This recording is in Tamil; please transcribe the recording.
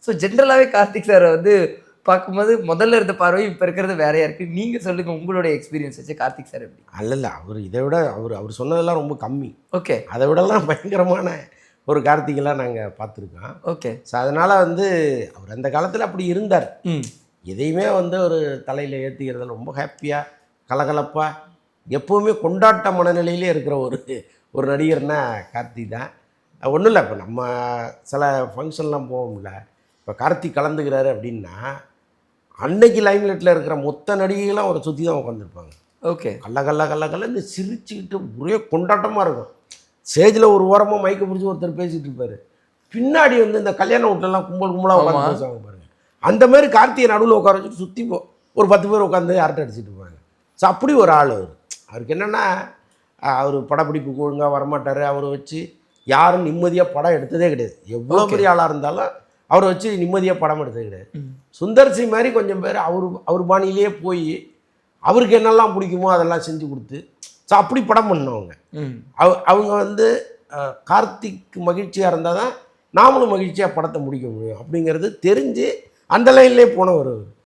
ஸோ ஜென்ரலாகவே கார்த்திக் சாரை வந்து பார்க்கும்போது முதல்ல இருந்த பார்வையும் இப்போ இருக்கிறது வேறையா இருக்குது. நீங்கள் சொல்லுங்கள் உங்களுடைய எக்ஸ்பீரியன்ஸ் வச்சு கார்த்திக் சார் எப்படி? அல்ல அவர் இதை விட அவர் சொன்னதெல்லாம் ரொம்ப கம்மி. ஓகே. அதை விடலாம் பயங்கரமான ஒரு கார்த்திகெல்லாம் நாங்கள் பார்த்துருக்கோம். ஓகே. ஸோ அதனால் வந்து அவர் அந்த காலத்தில் அப்படி இருந்தார். எதையுமே வந்து ஒரு தலையில் ஏற்றிக்கிறதுல ரொம்ப ஹாப்பியாக கலகலப்பாக எப்போவுமே கொண்டாட்ட மனநிலையிலே இருக்கிற ஒரு நடிகர்னா கார்த்திக் தான். ஒன்றும் இல்லை, இப்போ நம்ம சில ஃபங்க்ஷன்லாம் போவோம்ல, இப்போ கார்த்திக் கலந்துக்கிறாரு அப்படின்னா அன்னைக்கு லைம்லைட்டில் இருக்கிற மொத்த நடிகைகளும் அவரை சுற்றி தான் உட்காந்துருப்பாங்க. ஓகே. கல்லன்னு சிரிச்சுக்கிட்டு ஒரே கொண்டாட்டமாக இருக்கும். ஸ்டேஜில் ஒரு ஓரமாக மைக்கை பிடிச்சி ஒருத்தர் பேசிகிட்டு இருப்பார், பின்னாடி வந்து இந்த கல்யாண வீட்டிலலாம் கும்பலாக உட்காந்து பேசுவாங்க பாருங்கள். அந்த மாதிரி கார்த்திகை நடுவில் உட்கார வச்சுட்டு சுற்றி ஒரு 10 பேர் உட்காந்து அரட்டை அடிச்சுட்டு இருப்பாங்க. ஸோ அப்படி ஒரு ஆள் அவருக்கு என்னென்னா, அவர் படப்பிடிப்புக்கு ஒழுங்காக வரமாட்டார். அவரை வச்சு யாரும் நிம்மதியாக படம் எடுத்ததே கிடையாது. எவ்வளோ பெரிய ஆளாக இருந்தாலும் அவரை வச்சு நிம்மதியாக படம் எடுத்தது கிடையாது. சுந்தர்சி மாதிரி கொஞ்சம் பேர் அவர் பாணியிலேயே போய் அவருக்கு என்னெல்லாம் பிடிக்குமோ அதெல்லாம் செஞ்சு கொடுத்து ஸோ அப்படி படம் பண்ணவங்க. அவங்க வந்து கார்த்திக் மகிழ்ச்சியாக இருந்தால் தான் நாமளும் மகிழ்ச்சியாக படத்தை முடிக்க முடியும் அப்படிங்கிறது தெரிஞ்சு அந்த லைன்லேயே போனவர்.